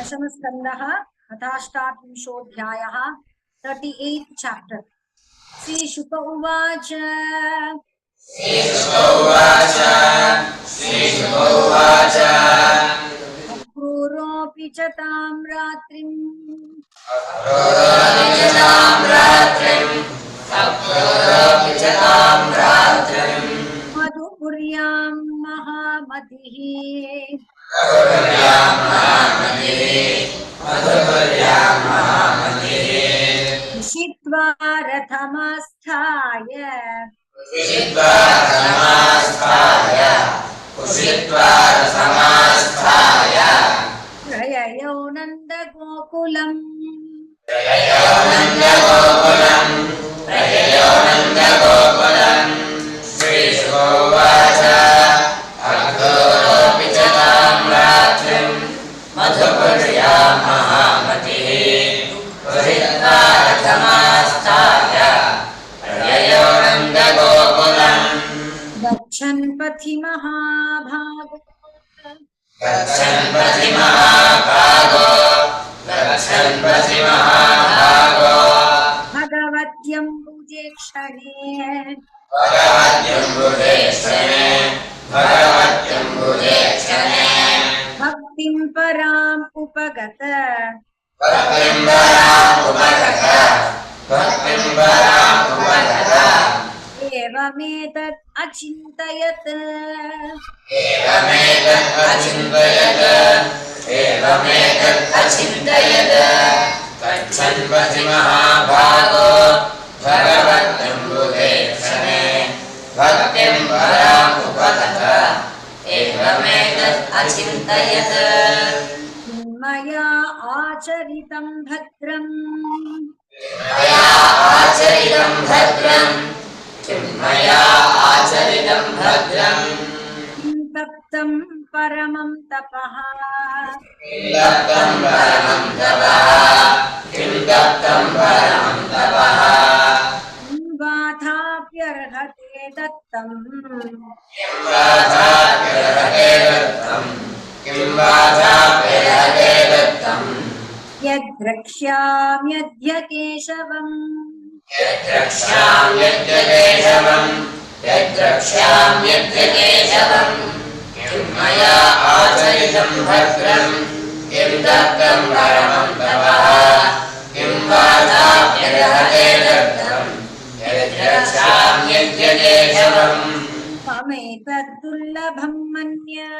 दशमस्कन्धः अथाष्टात्रिंशोऽध्यायः 38th chapter. श्रीशुक उवाच अक्रूरोऽपि च तां रात्रिम् मधुपुर्यां महामतिः उषित्वा रथमास्थाय प्रययौ नन्दगोकुलम् गच्छन् पथि महाभागो भगवत्यम्बुजे क्षणे भक्तिं पराम् उपगत एवमेतत् अचिन्तयत् गच्छन् पथि महाभागो भगवत्यम्बुजे क्षणे भक्तिं पराम् उपगत एवमेतत् अचिन्तयत् मया आचरितं भद्रम् किं मया आचरितं भद्रम् किं तप्तं परमं तपः किं तप्तं परमं तपः किं वाथाप्यर्हते दत्तम् यद्द्रक्ष्याम्यद्य केशवम् किं मया आचरितं भद्रम् किं दत्तं परमं तपः किं वाथाप्यर्हते दत्तम् यद्द्रक्ष्याम्यद्य केशवम् ममेतद्दुर्लभं मन्ये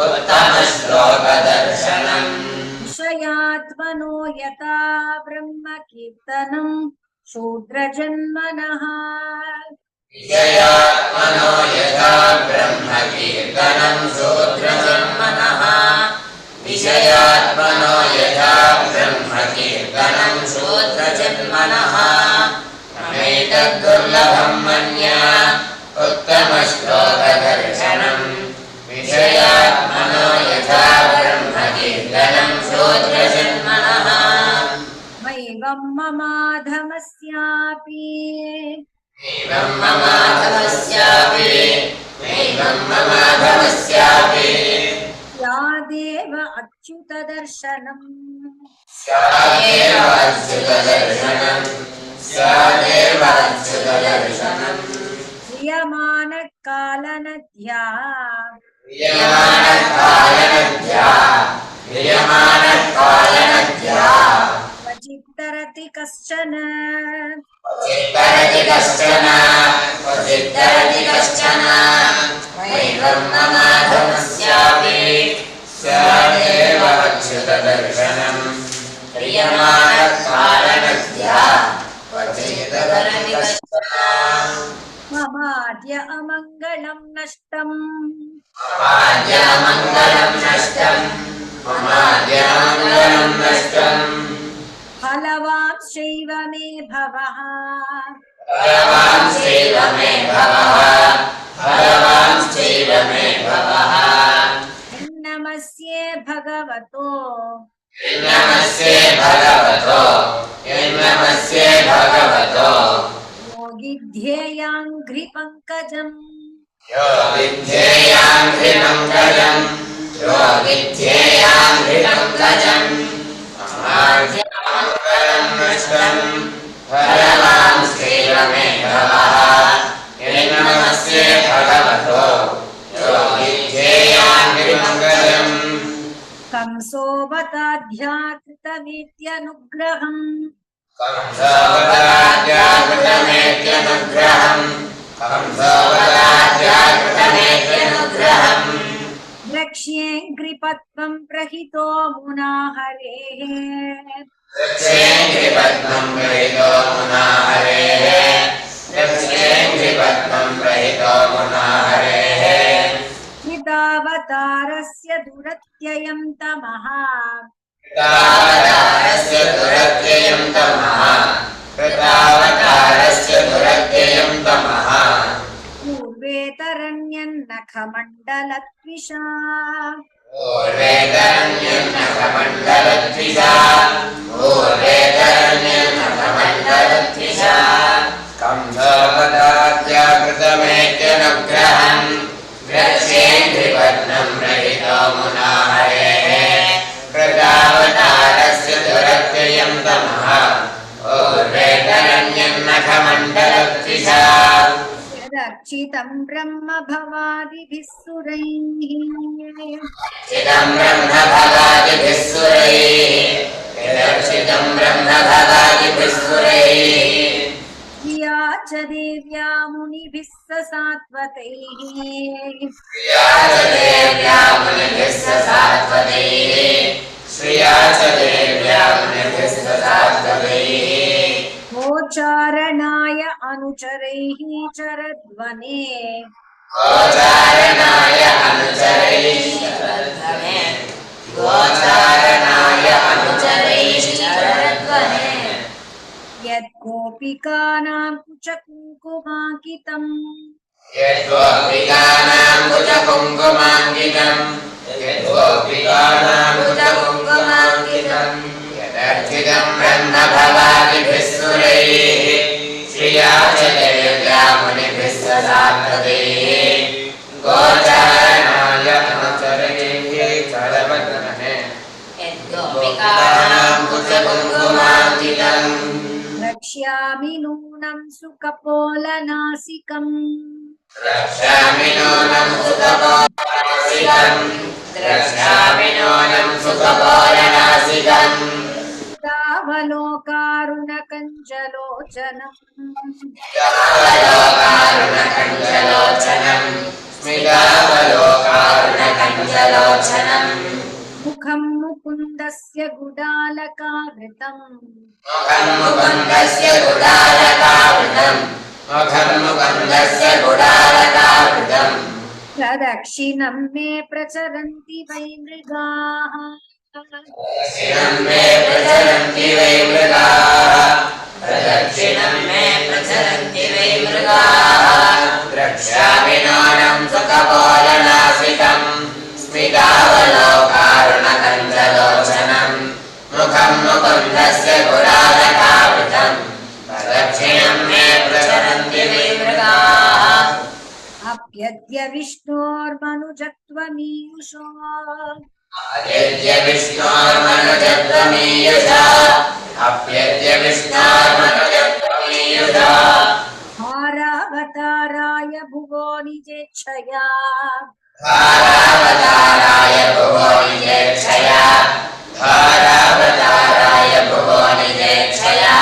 उत्तमश्लोकदर्शनम् विषयात्मनो यथा ब्रह्मकीर्तनं शूद्रजन्मनः दुर्लभं मन्या उत्तमश्लोकदर्शनम् विषयात्मनो यथा ब्रह्मकीर्तनं शूद्रजन्मनः मैवं ममाधमस्यापि स्यादेव अच्युतदर्शनम् क्रियमाणकालनद्या क्वचित्तरति कश्चन मैवं ममाधमस्यापि स्यादेव अच्युतदर्शनम् क्रियमाणकालनद्या क्वचित्तरति कश्चन ममाद्य अमङ्गलं नष्टम् फलवांश्चैव मे भवः नमस्ये भगवतो नमस्ये भगवतो नमस्ये भगवतो योगिध्येयाङ्घ्रिपङ्कजम् यो विध्येयाङ्घ्रिपङ्कजम् यो विध्येयाङ्घ्रिपङ्कजम् अमार्जमङ्गलं नष्टं फलवान् श्रीरमेधवः नमस्ये भगवतो यो विध्येयाङ्घ्रिपङ्कजम् कंसोऽवताध्याकृतमेत्यनुग्रहम् द्रक्ष्येऽङ्घ्रिपद्मं प्रहितो मुना हरेः कृतावतारस्य दुरत्ययं तमः पूर्वेतरण्यन्नखमण्डलद्विषा कंसोऽवताध्याकृतमेत्यनुग्रहम् द्रक्ष्येऽङ्घ्रिपद्मं प्रहितो मुना हरेः कृतावतारस्य दुरत्ययं तमः पूर्वेतरण्यन्नखमण्डलद्विषा यदर्चितं ब्रह्म भवादिभिः सुरैः चिदं ब्रह्म भवादिभिः सुरैः यदर्चितं ब्रह्म भवादिभिः सुरैः या च देव्या मुनिभिः स सात्वतैः श्रिया च देव्या मुनिभिः स सात्वतैः श्रिया च देव्या मुनिभिः स सात्वतैः गोचारणाय अनुचरैः चरध्वने गोचारणाय अनुचरैः चरध्वने गोचारणाय अनुचरैः चरध्वने यद्गोपिकानां कुचकुङ्कुमाङ्कितम् यद्गोपिकानां कुचकुङ्कुमाङ्कितम् यद्गोपिकानां कुचकुङ्कुमाङ्कितम् यदर्चितं ब्रह्म भवादिभिः सुरैः श्रिया च देव्या मुनिभिः स सात्वतैः गोचारणाय अनुचरैः चरध्वने यद्गोपिकानां कुचकुङ्कुमाङ्कितम् रक्ष्यामि नूनं सुकपोलनासिकम् रक्षामि नूनं सुखपोलनासिकम् रक्षामि नूनं सुखपोलनासिकम् स्मितावलोकारुणकञ्जलोचनम् स्मितावलोकारुणकञ्जलोचनम् स्मितावलोकारुणकञ्जलोचनम् मुखं मुकुन्दस्य गुडालकावृतम् मुखं मुकुन्दस्य गुडालकावृतम् मुखं मुकुन्दस्य गुडालकावृतम् प्रदक्षिणं मे प्रचरन्ति वै मृगाः प्रदक्षिणं मे प्रचरन्ति वै मृगाः प्रदक्षिणं मे प्रचरन्ति वै मृगाः द्रक्ष्यामि नूनं सुखपोलनासिकम् स्मितावलोकारुणकञ्जलोचनम् मुखं मुकुन्दस्य गुडालकावृतम् प्रदक्षिणं मे प्रचरन्ति वै मृगाः अप्यद्य विष्णोर्मनुजत्वमीयुषो अप्यद्य विष्णोर्मनुजत्वमीयुषा अप्यद्य विष्णोर्मनुजत्वमीयुषा हारावताराय भुवो निजेच्छया भारावताराय भुवो निजेच्छया भारावताराय भुवो निजेच्छया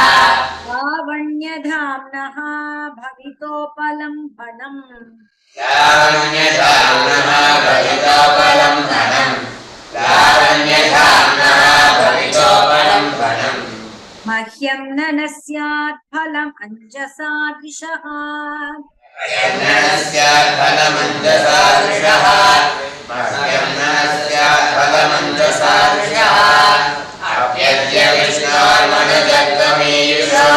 लावण्यधाम्नः भवितोपलम्भनम् लावण्यधाम्नः भवितोपलम्भनम् लावण्यधाम्नः भवितोपलम्भनम् मह्यं न स्यात् फलम् अञ्जसादृशः फलमञ्जसादृशः मह्यं न स्यात् फलमञ्जसादृशः अप्यद्य विष्णोर्मनुजत्वमीयुषो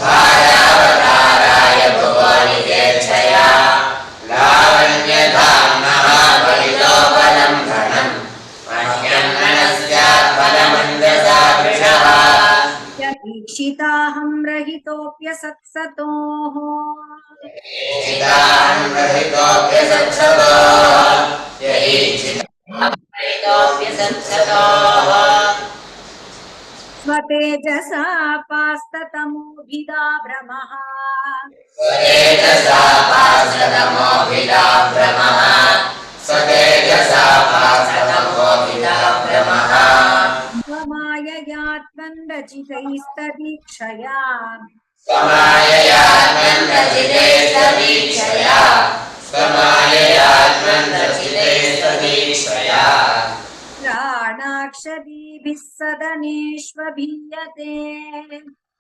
भारावताराय भुवो निजेच्छया लावण्यधाम्नः भवितोपलम्भनम् मह्यं न स्यात् फलम् ईशिताहं रहितोऽप्यसत्सतोः चिताहं रहितोऽप्यसत्सतोः रहितोऽप्यसत्सतोः स्वतेजसा पास्ततमोभिदा भ्रमः स्वतेजसा पास्ततमोभिदाभ्रमः स्वतेजसा पास्ततमोभिदाभ्रमः स्वमाययात्मन् रचितैस्तदीक्षया स्वमाययात्मन् रचितैस्तदीक्षया स्वमाययात्मन् रचितैस्तदीक्षया प्राणाक्षरीभिः सदनेष्वभीयते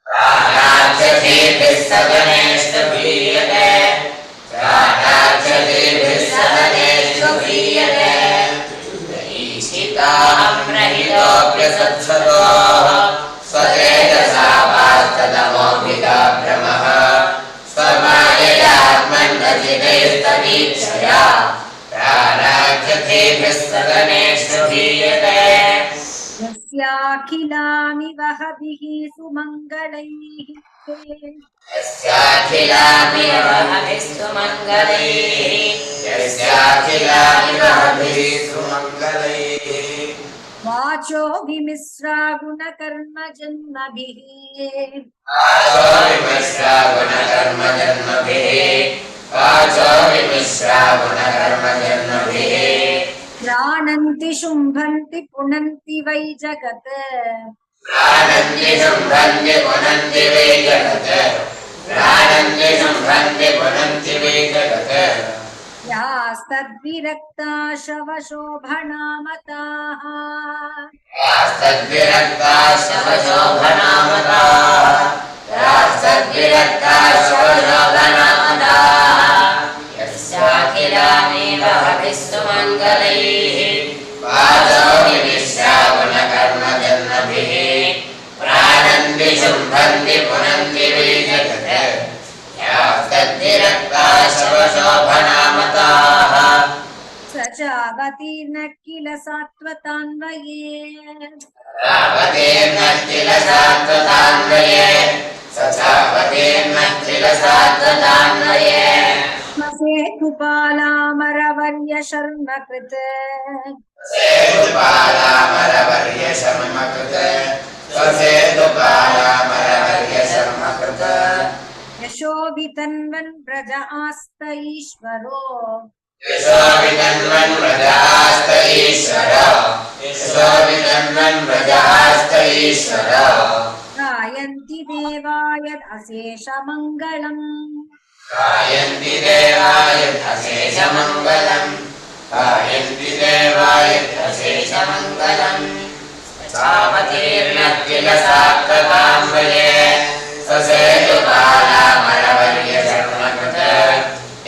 प्राणाक्षरीभिः सदनेष्वभीयते प्राणाक्षरीभिः सदनेष्वभीयते ईशिताहं रहितोऽप्यसत्सतोः स्वतेजसा पास्ततमोभिदाभ्रमः स्वमाययात्मन् रचितैस्तदीक्षया प्राणाक्षरीभिः सदनेष्वभीयते यस्याखिलानि वहभिः सुमङ्गलैः यस्याखिलानि वहभिः सुमङ्गलैः यस्याखिलानि वहभिः सुमङ्गलैः वाचो विमिश्रा गुणकर्मजन्मभिः वाचो विमिश्रा गुणकर्मजन्मभिः वाचो विमिश्रा गुणकर्मजन्मभिः प्राणन्ति शुम्भन्ति पुनन्ति वै जगत् प्राणन्ति शुम्भन्ति पुनन्ति वै जगत् प्राणन्ति शुम्भन्ति पुनन्ति वै जगत् यास्तद्विरक्ता शवशोभनामताः यास्तद्विरक्ता शवशोभनामताः यास्तद्विरक्ता शवशोभनामताः यस्याखिलानि वहभिः सुमङ्गलैः वाचो विमिश्रा गुणकर्मजन्मभिः प्राणन्ति शुम्भन्ति पुनन्ति वै जगत् यास्तद्विरक्ता शवशोभनामताः स चावतीर्न किल सात्वतान्वये चावतीर्न किल सात्वतान्वये स चावतीर्न किल सात्वतान्वये सेतुपालामरवर्य शर्मकृत् सेतुपालामरवर्य शर्मकृत् सेतुपालामरवर्य शर्मकृत् यशोभितन्वन् प्रज आस्त ईश्वरो यशोभितन्वन् व्रजास्त ईश्वरो यशोभितन्वन् व्रजास्त ईश्वरो गायन्ति देवाय अशेषमङ्गलम् गायन्ति देवाय अशेषमङ्गलम् गायन्ति देवाय अशेषमङ्गलम् चावतीर्न किल सात्वतान्वये स सेतुपालामरवर्य शर्मकृत्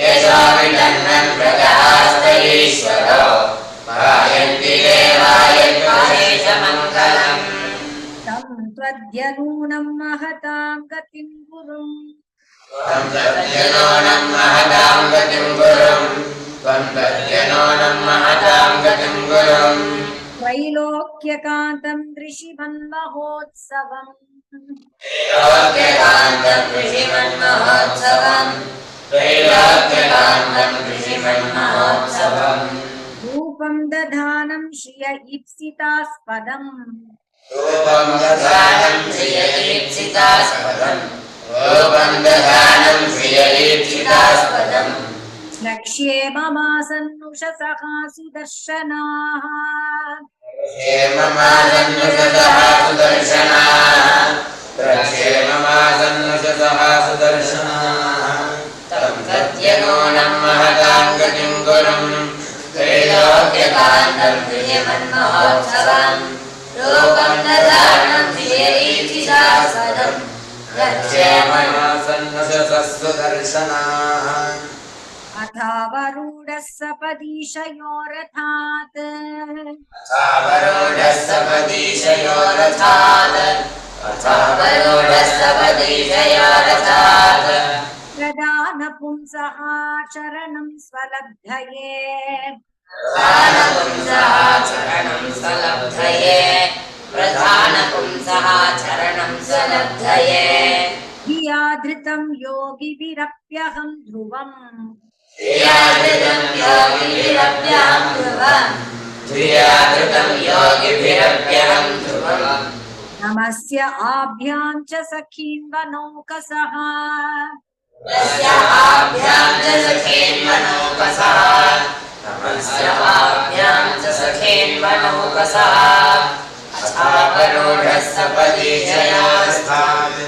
यशोभितन्वन् व्रजास्त ईश्वरो गायन्ति देवाय अशेषमङ्गलम् तं त्वद्यनूनं महतां गतिं गुरुम् त्वं तद्यनूनं महतां गतिं गुरुं त्वं तद्यनूनं महतां गतिं गुरुं त्रैलोक्यकान्तं दृशिवन्महोत्सवम् त्रैलोक्यकान्तं ऋषिमन्महोत्सवम् त्रैलोक्यकान्तं ऋषिमन्महोत्सवम् रूपं दधानं श्रिय ईप्सितास्पदम् रूपं दधानं श्रियदीप्सितास्पदम् रूपं दधानं श्रियदीप्सितास्पदम् लक्ष्ये ममासन्नुषसः सुदर्शनाः क्षेममासन्नुषसः सुदर्शनाः क्षेममासन्नुषसः सुदर्शनाः तं तद्यनूनं महतां गतिं गुरुं त्रैलोक्यकान्तं ऋषिमन्महोत्सवम् रूपं दधानं श्रियदीप्सितास्पदम् क्षेममासन्नुषसः सुदर्शनाः अथावरूढः सपदीशयो रथात् अथावरूढः सपदीशयो रथात् अथावरूढः सपदीशयो रथात् प्रदानपुंसः चरणं स्वलब्धये प्रधानपुंसः चरणं स्वलब्धये प्रधानपुंसः चरणं स्वलब्धये धृतं योगिभिरप्यहं ध्रुवम् धियाधृतं योगिभिरप्यहं ध्रुवम् धियाधृतं योगिभिरप्यहं ध्रुवम् नमस्य आभ्यां च सखीं वनौकसः तस्य आभ्यां च सखेन्वनौकसः तमस्य आभ्यां च सखेन्वनौकसः अथापरोढः सपदि जयास्थान्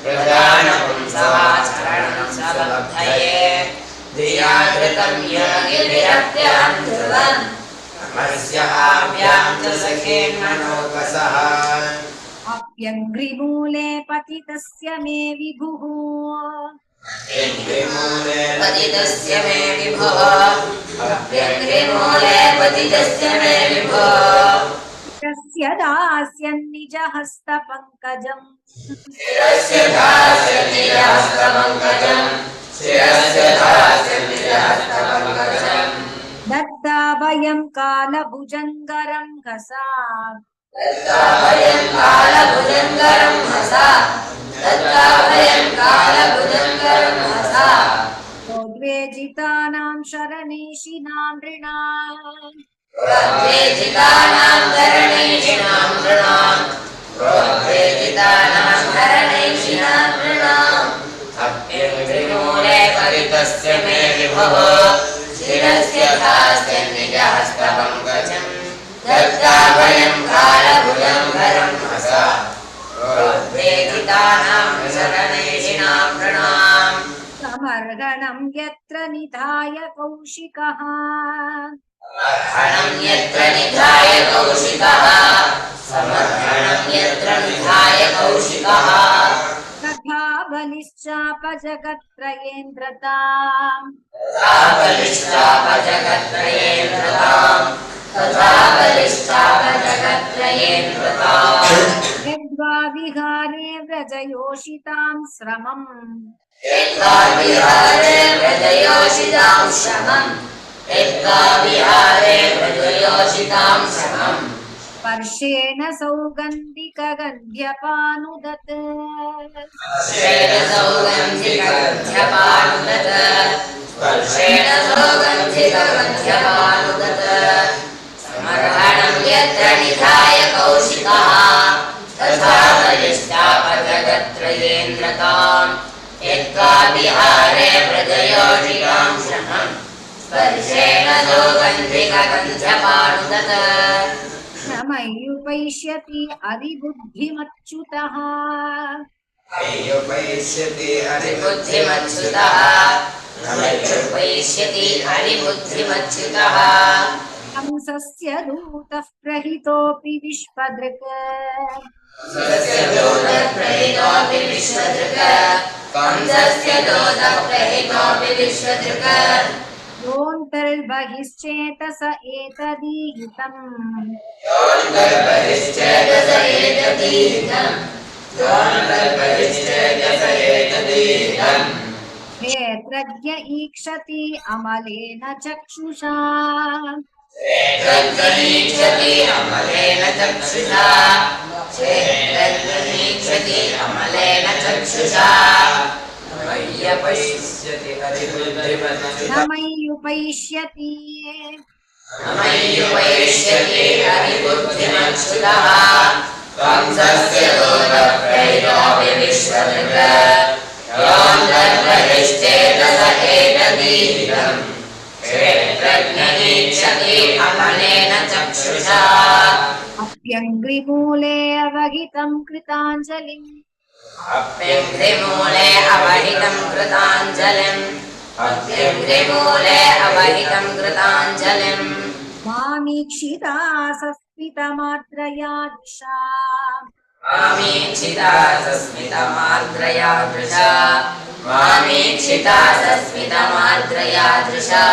प्रधानपुंसवाचरणं सलब्धये धियाधृतं योगिभिरप्यहं ध्रुवम् तमस्य आभ्यां च सखेन्वनौकसः अप्यङ्घ्रिमूले पतितस्य मे विभुः पतितस्य मे विभुः अप्यङ्घ्रिमूले पतितस्य मे विभुः तस्य दास्यन्निजहस्तपङ्कजम् शिरस्य दास्यन्निजहस्तपङ्कजम् शिरस्य दास्यन्निजहस्तपङ्कजम् दत्ताभयं कालभुजङ्गरं घसा दत्ताभयं कालभुजङ्गरं हसा दत्ताभयं कालभुजङ्गरं हसा प्रोद्वेजितानां शरणेशिनां नृणाम् प्रोद्वेजितानां शरणेशिनां नृणाम् प्रोद्वेजितानां शरणेशिनां नृणाम् अप्यङ्घ्रिमूले पतितस्य मे विभुः शिरस्य दास्यन्निजहस्तपङ्कजम् दत्ताभयं कालभुजङ्गरं हसा प्रोद्वेजितानां शरणेशिनां नृणाम् समर्गणं यत्र निधाय कौशिकः समर्हणं यत्र निधाय कौशिकः समर्हणं यत्र निधाय कौशिकः तथा बलिश्चापजगत्त्रयेन्द्रताम् तथा बलिश्चापजगत्त्रयेन्द्रताम् तथा बलिश्चापजगत्त्रयेन्द्रताम् यद्वा विहारे व्रजयोषितां श्रमम् यद्वा विहारे व्रजयोषितां श्रमम् यद्वा विहारे व्रजयोषितां श्रमम् स्पर्शेण सौगन्धिकगन्ध्यपानुदत् स्पर्शेण सौगन्धिकगन्ध्यपानुदत् स्पर्शेण सौगन्धिकगन्ध्यपानुदत् समर्हणं यत्र निधाय कौशिकः तथा बलिश्चापजगत्त्रयेन्द्रताम् यद्वा विहारे व्रजयोषितां श्रमम् स्पर्शेण सौगन्धिकगन्ध्यपानुदत् न मय्युपैष्यति अधिबुद्धिमच्युतः मय्युपैष्यति हरिबुद्धिमच्युतः मय्युपैष्यति हरिबुद्धिमच्युतः हंसस्य दूतः प्रहितोऽपि विश्वदृक् कंसस्य दूतः प्रहितोऽपि विश्वदृक् कंसस्य दूतः प्रहितोऽपि विश्वदृक् योऽन्तर्बहिश्चेतस एतदीहितम् योऽन्तर्बहिश्चेतस एतदीहितम् योऽन्तर्बहिश्चेतस एतदीहितम् क्षेत्रज्ञ ईक्षति अमलेन चक्षुषा क्षेत्रज्ञीक्षति अमलेन चक्षुषा क्षेत्रज्ञीक्षति अमलेन चक्षुषा मय्युपैष्यति हरिबुद्धिमच्युतः न मय्युपैष्यति मय्युपैष्यति हरिबुद्धिमच्युतः कंसस्य दूतः प्रहितोऽपि विश्वदृक् योऽन्तर्बहिश्चेतस एतदीहितम् क्षेत्रज्ञीक्षति अमलेन चक्षुषा अप्यङ्घ्रिमूले अवहितं कृताञ्जलिम् अप्यङ्घ्रिमूले अवहितं कृताञ्जलिम् अप्यङ्घ्रिमूले अवहितं कृताञ्जलिम् मामीक्षिता सस्मितमात्रया दृशा मामीक्षिता सस्मितमार्द्रया दृशा मामीक्षिता सस्मितमार्द्रया दृशा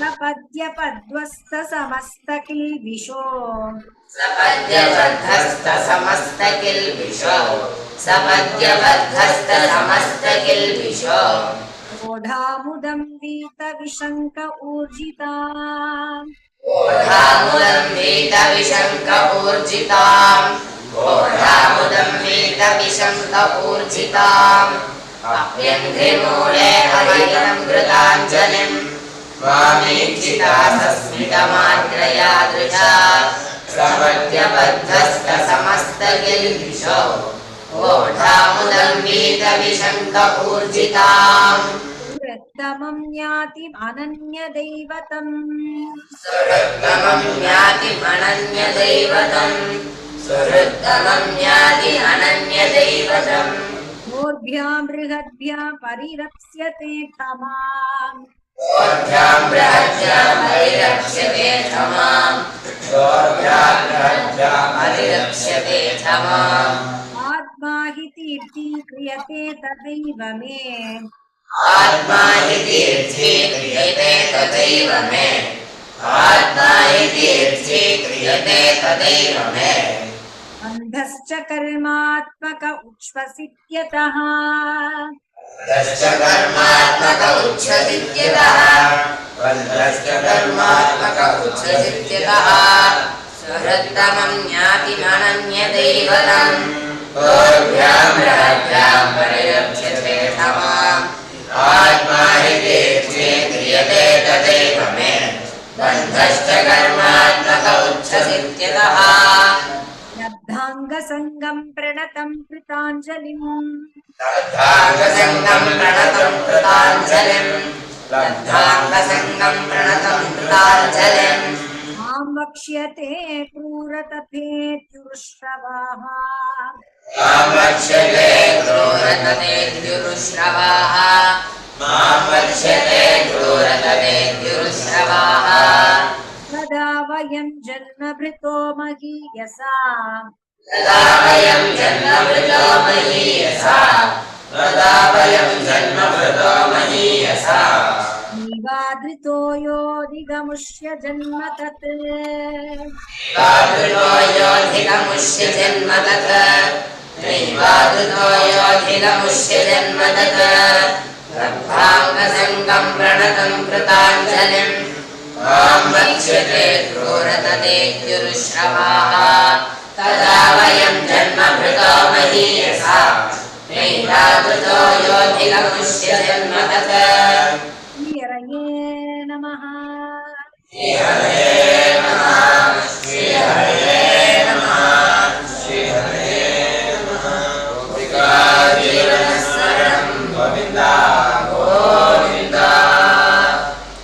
सपद्यपद्वस्तसमस्तकिल्बिषो सपद्यबद्धस्तसमस्तकिल्बिषो सपद्यबद्धस्तसमस्तकिल्बिषो ओढामुदं वीतविशङ्क ऊर्जिता ओढामुदं वीतविशङ्क ऊर्जिताम् ओढामुदं वीतविशङ्क ऊर्जिताम् अप्यङ्घ्रिमूले अवैतं कृताञ्जलिं मामीक्षिता सस्मितमार्द्रया दृशा समस्तकिल्बिषो ओढामुदं वीतविशङ्कपूर्जिताम् सुहृत्तमं ज्ञातिमनन्यदैवतम् सुहृत्तमं ज्ञातिमनन्यदैवतम् सुहृत्तमं ज्ञाति अनन्यदैवतम् मूर्भ्यां बृहद्भ्यां परिरप्स्यते क्षमाम् दोर्भ्यां बृहद्भ्यां परिरक्ष्यते क्षमाम् दोर्भ्यां बृहद्भ्यां परिरक्ष्यते क्षमाम् आत्मा हि तीर्थीक्रियते तदैव मे आत्मा हि तीर्थी क्रियते तदैव मे आत्मा हि तीर्थी क्रियते तदैव मे अन्धश्च कर्मात्मक उच्छ्वसित्यतः दश्च कर्मात्मक उच्छसित्यतः बन्धश्च कर्मात्मक उच्छसित्यतः सुहृत्तमं ज्ञातिमनन्यदैवतम् दोर्भ्यां बृहद्भ्यां परिरक्ष्यते क्षमाम् आत्मा हि तीर्थी क्रियते तदैव मे बन्धश्च कर्मात्मक उच्छसित्यतः लब्धाङ्गसङ्गं प्रणतं कृताञ्जलिम् लब्धाङ्गसङ्गं प्रणतं कृताञ्जलिं लब्धाङ्गसङ्गं प्रणतं कृताञ्जलिं मां वक्ष्यते क्रूरतथेत्युरुश्रवाः मां वक्ष्यते क्रूरतमेद्युरुश्रवाः मां वक्ष्यते क्रूरतमेद्युरुश्रवाः तदा वयं जन्मभृतो महीयसा तदा वयं जन्मभृतो महीयसा तदा वयं जन्मभृतो महीयसा निवादृतो योऽधिगमुष्य जन्म तत् नैवादृतो योऽधिगमुष्य जन्म तत् नैवादृतो योऽधिगमुष्य जन्म तत् लब्धाङ्गसङ्गं प्रणतं कृताञ्जलिं मां वक्ष्यते क्रूरतमेद्युरुश्रवाः तदा वयं जन्मभृतो महीयसा नैवादृतो योऽधिगमुष्य जन्म तत् हरये नमः हरे